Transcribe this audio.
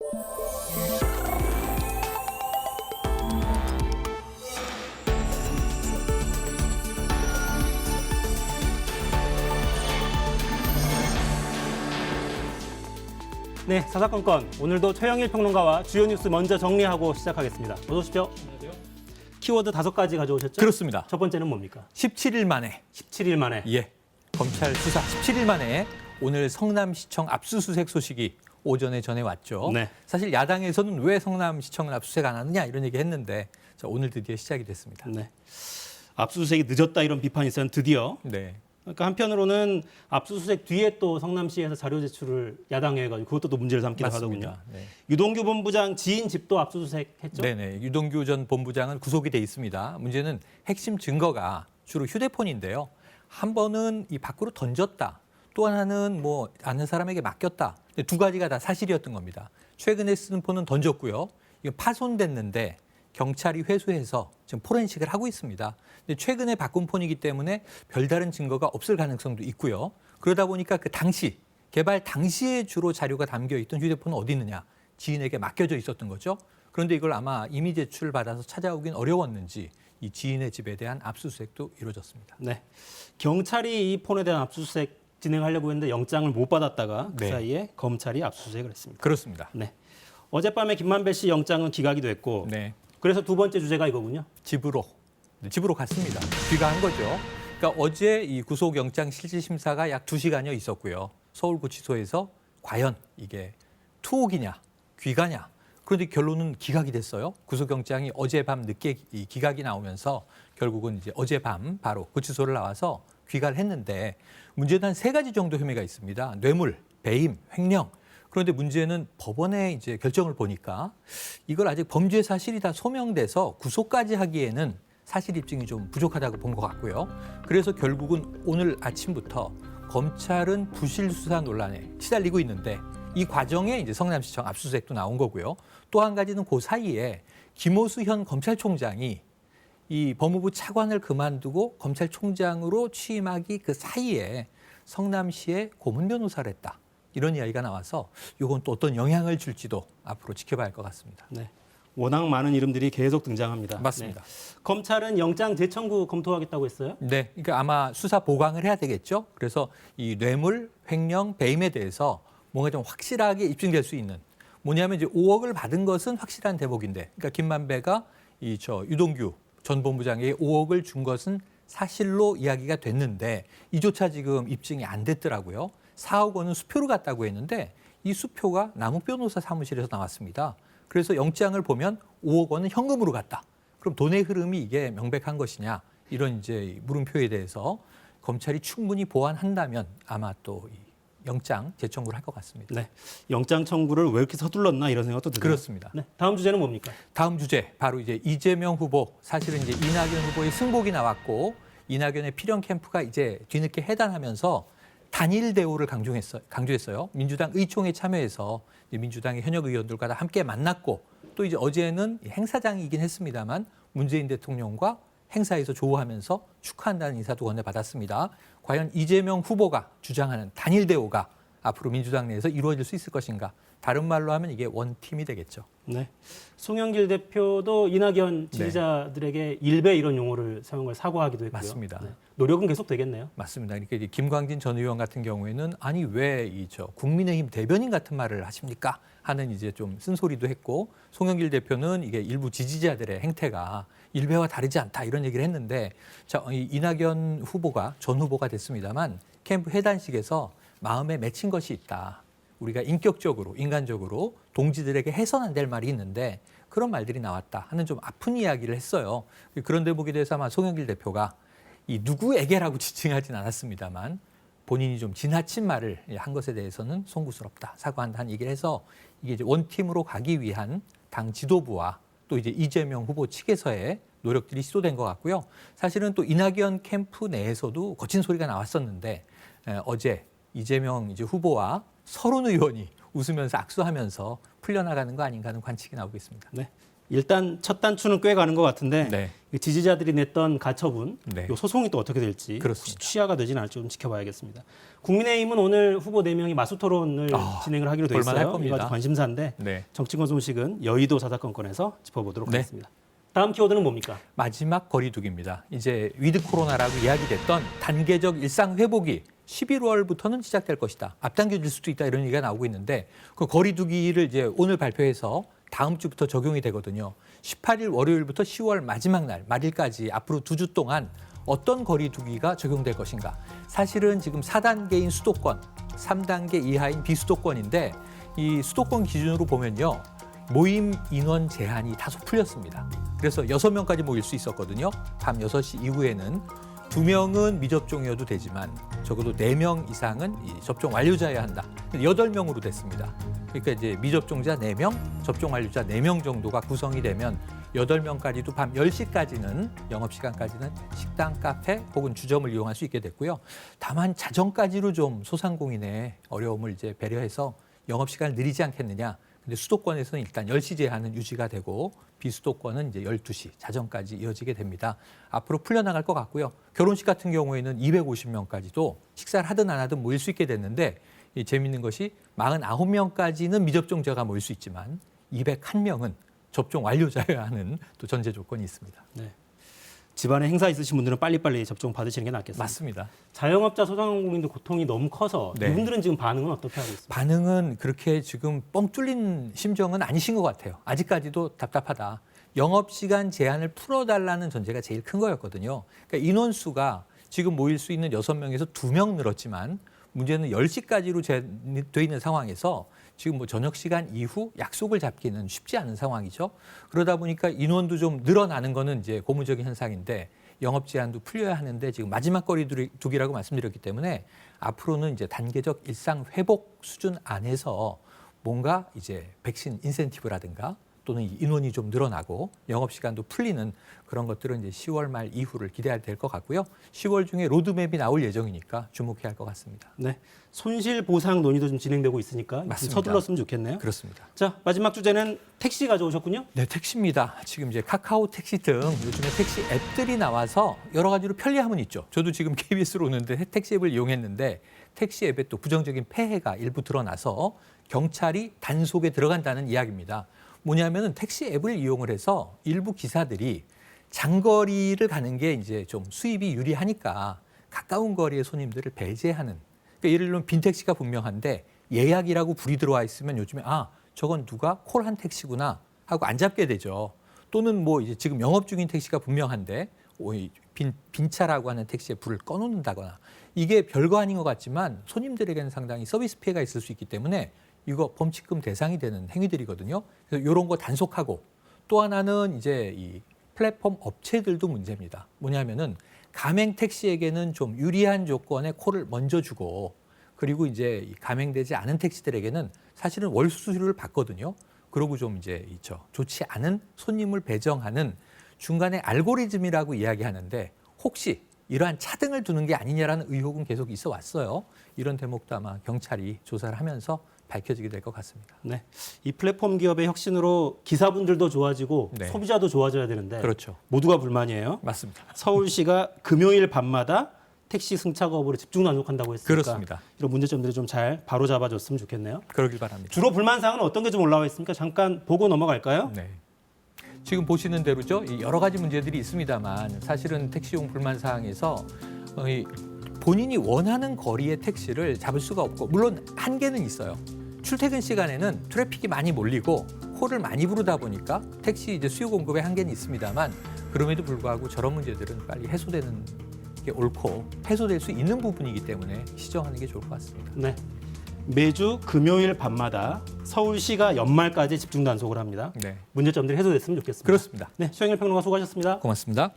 네, 사사건건 오늘도 최영일 평론가와 주요 뉴스 먼저 정리하고 시작하겠습니다. 어서 오십시오. 안녕하세요. 키워드 5가지 가져오셨죠? 그렇습니다. 첫 번째는 뭡니까? 17일 만에 17일 만에. 예, 검찰 수사 17일 만에 오늘 성남시청 압수수색 소식이 오전에 전해왔죠. 네. 사실 야당에서는 왜 성남시청을 압수수색 안 하느냐 이런 얘기 했는데 자, 오늘 드디어 시작이 됐습니다. 네. 압수수색이 늦었다 이런 비판이 있었는데 드디어. 네. 그러니까 한편으로는 압수수색 뒤에 또 성남시에서 자료 제출을 야당에 해가지고 그것도 또 문제를 삼기도 맞습니다. 하더군요. 네. 유동규 본부장 지인 집도 압수수색했죠? 네네. 유동규 전 본부장은 구속이 돼 있습니다. 문제는 핵심 증거가 주로 휴대폰인데요. 한 번은 이 밖으로 던졌다. 또 하나는 뭐 아는 사람에게 맡겼다. 두 가지가 다 사실이었던 겁니다. 최근에 쓴 폰은 던졌고요. 이거 파손됐는데 경찰이 회수해서 지금 포렌식을 하고 있습니다. 근데 최근에 바꾼 폰이기 때문에 별다른 증거가 없을 가능성도 있고요. 그러다 보니까 그 당시 개발 당시에 주로 자료가 담겨 있던 휴대폰은 어디 있느냐? 지인에게 맡겨져 있었던 거죠. 그런데 이걸 아마 이미 제출받아서 찾아오긴 어려웠는지 이 지인의 집에 대한 압수수색도 이루어졌습니다. 네. 경찰이 이 폰에 대한 압수수색 진행하려고 했는데 영장을 못 받았다가 그 네. 사이에 검찰이 압수수색을 했습니다. 그렇습니다. 네. 어젯밤에 김만배 씨 영장은 기각이 됐고 네. 그래서 두 번째 주제가 이거군요. 집으로 갔습니다. 귀가한 거죠. 그러니까 어제 이 구속영장 실질심사가 약 2시간여 있었고요. 서울구치소에서 과연 이게 투옥이냐 귀가냐. 그런데 결론은 기각이 됐어요. 구속영장이 어젯밤 늦게 이 기각이 나오면서 결국은 이제 어젯밤 바로 구치소를 나와서 귀가를 했는데 문제는 한 3가지 정도 혐의가 있습니다. 뇌물, 배임, 횡령. 그런데 문제는 법원의 이제 결정을 보니까 이걸 아직 범죄 사실이 다 소명돼서 구속까지 하기에는 사실 입증이 좀 부족하다고 본 것 같고요. 그래서 결국은 오늘 아침부터 검찰은 부실 수사 논란에 시달리고 있는데 이 과정에 이제 성남시청 압수수색도 나온 거고요. 또 한 가지는 그 사이에 김호수 현 검찰총장이 이 법무부 차관을 그만두고 검찰총장으로 취임하기 그 사이에 성남시에 고문 변호사를 했다. 이런 이야기가 나와서 이건 또 어떤 영향을 줄지도 앞으로 지켜봐야 할 것 같습니다. 네. 워낙 많은 이름들이 계속 등장합니다. 맞습니다. 네. 검찰은 영장 재청구 검토하겠다고 했어요? 네, 그러니까 아마 수사 보강을 해야 되겠죠. 그래서 이 뇌물, 횡령, 배임에 대해서 뭔가 좀 확실하게 입증될 수 있는 뭐냐면 이제 5억을 받은 것은 확실한 대목인데, 그러니까 김만배가 유동규 전 본부장에게 5억을 준 것은 사실로 이야기가 됐는데 이조차 지금 입증이 안 됐더라고요. 4억 원은 수표로 갔다고 했는데 이 수표가 남욱 변호사 사무실에서 나왔습니다. 그래서 영장을 보면 5억 원은 현금으로 갔다. 그럼 돈의 흐름이 이게 명백한 것이냐 이런 이제 물음표에 대해서 검찰이 충분히 보완한다면 아마 또 이 영장 재청구를 할 것 같습니다. 네. 영장 청구를 왜 이렇게 서둘렀나 이런 생각도 드네요. 그렇습니다. 네. 다음 주제는 뭡니까? 다음 주제 바로 이제 이재명 후보 사실은 이제 이낙연 후보의 승복이 나왔고 이낙연의 필연 캠프가 이제 뒤늦게 해단하면서 단일 대우를 강조했어요. 민주당 의총에 참여해서 민주당의 현역 의원들과 다 함께 만났고 또 이제 어제는 행사장이긴 했습니다만 문재인 대통령과 행사에서 조우하면서 축하한다는 인사도 건네받았습니다. 과연 이재명 후보가 주장하는 단일 대우가 앞으로 민주당 내에서 이루어질 수 있을 것인가? 다른 말로 하면 이게 원팀이 되겠죠. 네. 송영길 대표도 이낙연 지지자들에게 일배 이런 용어를 사용한 걸 사과하기도 했고요. 맞습니다. 네. 노력은 계속 되겠네요. 맞습니다. 그러니까 이제 김광진 전 의원 같은 경우에는 아니 왜 국민의힘 대변인 같은 말을 하십니까? 하는 이제 좀 쓴소리도 했고 송영길 대표는 이게 일부 지지자들의 행태가 일배와 다르지 않다 이런 얘기를 했는데 자, 이낙연 후보가 전 후보가 됐습니다만 캠프 해단식에서 마음에 맺힌 것이 있다. 우리가 인격적으로 인간적으로 동지들에게 해서는 안 될 말이 있는데 그런 말들이 나왔다 하는 좀 아픈 이야기를 했어요. 그런 대목에 대해서 아마 송영길 대표가 이 누구에게라고 지칭하진 않았습니다만 본인이 좀 지나친 말을 한 것에 대해서는 송구스럽다, 사과한다는 얘기를 해서 이게 이제 원팀으로 가기 위한 당 지도부와 또 이제 이재명 후보 측에서의 노력들이 시도된 것 같고요. 사실은 또 이낙연 캠프 내에서도 거친 소리가 나왔었는데 어제 이재명 이제 후보와 서른 의원이 웃으면서 악수하면서 풀려나가는 거 아닌가 하는 관측이 나오고 있습니다. 네. 일단 첫 단추는 꽤 가는 것 같은데 네. 지지자들이 냈던 가처분, 네. 요 소송이 또 어떻게 될지 그렇습니다. 취하가 되지는 않을지 좀 지켜봐야겠습니다. 국민의힘은 오늘 후보 4명이 마수 토론을 진행을 하기로 돼 볼만할 있어요. 겁니다. 이거 아주 관심사인데 네. 정치권 소식은 여의도 사사건건에서 짚어보도록 네. 하겠습니다. 다음 키워드는 뭡니까? 마지막 거리두기입니다. 이제 위드 코로나라고 이야기됐던 단계적 일상 회복이 11월부터는 시작될 것이다. 앞당겨질 수도 있다 이런 얘기가 나오고 있는데 그 거리두기를 이제 오늘 발표해서 다음 주부터 적용이 되거든요. 18일 월요일부터 10월 마지막 날 말일까지 앞으로 2주 동안 어떤 거리두기가 적용될 것인가. 사실은 지금 4단계인 수도권, 3단계 이하인 비수도권인데 이 수도권 기준으로 보면요. 모임 인원 제한이 다소 풀렸습니다. 그래서 6명까지 모일 수 있었거든요. 밤 6시 이후에는 2명은 미접종이어도 되지만 적어도 4명 이상은 이 접종 완료자여야 한다. 8명으로 됐습니다. 그러니까 이제 미접종자 4명, 접종 완료자 4명 정도가 구성이 되면 8명까지도 밤 10시까지는 영업시간까지는 식당, 카페 혹은 주점을 이용할 수 있게 됐고요. 다만 자정까지로 좀 소상공인의 어려움을 이제 배려해서 영업시간을 늘리지 않겠느냐. 근데 수도권에서는 일단 10시 제한은 유지가 되고 비수도권은 이제 12시 자정까지 이어지게 됩니다. 앞으로 풀려나갈 것 같고요. 결혼식 같은 경우에는 250명까지도 식사를 하든 안 하든 모일 수 있게 됐는데 이 재미있는 것이 49명까지는 미접종자가 모일 수 있지만 201명은 접종 완료자여야 하는 또 전제 조건이 있습니다. 네. 집안에 행사 있으신 분들은 빨리빨리 접종 받으시는 게 낫겠습니다. 맞습니다. 자영업자 소상공인들 고통이 너무 커서 네. 이분들은 지금 반응은 어떻게 하고 있습니까? 반응은 그렇게 지금 뻥 뚫린 심정은 아니신 것 같아요. 아직까지도 답답하다. 영업시간 제한을 풀어달라는 전제가 제일 큰 거였거든요. 그러니까 인원수가 지금 모일 수 있는 6명에서 2명 늘었지만 문제는 10시까지로 돼 있는 상황에서 지금 뭐 저녁 시간 이후 약속을 잡기는 쉽지 않은 상황이죠. 그러다 보니까 인원도 좀 늘어나는 거는 이제 고무적인 현상인데 영업 제한도 풀려야 하는데 지금 마지막 거리두기라고 말씀드렸기 때문에 앞으로는 이제 단계적 일상 회복 수준 안에서 뭔가 이제 백신 인센티브라든가 또는 인원이 좀 늘어나고 영업시간도 풀리는 그런 것들은 이제 10월 말 이후를 기대해야 될 것 같고요. 10월 중에 로드맵이 나올 예정이니까 주목해야 할 것 같습니다. 네, 손실 보상 논의도 좀 진행되고 있으니까 좀 맞습니다. 서둘렀으면 좋겠네요. 그렇습니다. 자, 마지막 주제는 택시 가져오셨군요. 네, 택시입니다. 지금 이제 카카오 택시 등 요즘에 택시 앱들이 나와서 여러 가지로 편리함은 있죠. 저도 지금 KBS로 오는데 택시 앱을 이용했는데 택시 앱에 또 부정적인 폐해가 일부 드러나서 경찰이 단속에 들어간다는 이야기입니다. 뭐냐면은 택시 앱을 이용을 해서 일부 기사들이 장거리를 가는 게 이제 좀 수입이 유리하니까 가까운 거리의 손님들을 배제하는. 그러니까 예를 들면 빈택시가 분명한데 예약이라고 불이 들어와 있으면 요즘에 저건 누가 콜한 택시구나 하고 안 잡게 되죠. 또는 뭐 이제 지금 영업 중인 택시가 분명한데 빈차라고 하는 택시에 불을 꺼놓는다거나 이게 별거 아닌 것 같지만 손님들에게는 상당히 서비스 피해가 있을 수 있기 때문에 이거 범칙금 대상이 되는 행위들이거든요. 그래서 이런 거 단속하고 또 하나는 이제 이 플랫폼 업체들도 문제입니다. 뭐냐면은 가맹 택시에게는 좀 유리한 조건의 콜을 먼저 주고 그리고 이제 가맹되지 않은 택시들에게는 사실은 월 수수료를 받거든요. 그러고 좀 이제 좋지 않은 손님을 배정하는 중간에 알고리즘이라고 이야기하는데 혹시 이러한 차등을 두는 게 아니냐라는 의혹은 계속 있어 왔어요. 이런 대목도 아마 경찰이 조사를 하면서 밝혀지게 될 것 같습니다. 네, 이 플랫폼 기업의 혁신으로 기사분들도 좋아지고 네. 소비자도 좋아져야 되는데 그렇죠. 모두가 불만이에요. 맞습니다. 서울시가 금요일 밤마다 택시 승차거부를 집중 단속한다고 했으니까 그렇습니다. 이런 문제점들을 좀 잘 바로잡아줬으면 좋겠네요. 그러길 바랍니다. 주로 불만 사항은 어떤 게 좀 올라와 있습니까? 잠깐 보고 넘어갈까요? 네. 지금 보시는 대로죠. 여러 가지 문제들이 있습니다만 사실은 택시용 불만 사항에서 본인이 원하는 거리의 택시를 잡을 수가 없고 물론 한계는 있어요. 출퇴근 시간에는 트래픽이 많이 몰리고 콜을 많이 부르다 보니까 택시 이제 수요 공급에 한계는 있습니다만 그럼에도 불구하고 저런 문제들은 빨리 해소되는 게 옳고 해소될 수 있는 부분이기 때문에 시정하는 게 좋을 것 같습니다. 네. 매주 금요일 밤마다 서울시가 연말까지 집중 단속을 합니다. 네. 문제점들이 해소됐으면 좋겠습니다. 그렇습니다. 네, 최영일 평론가 수고하셨습니다. 고맙습니다.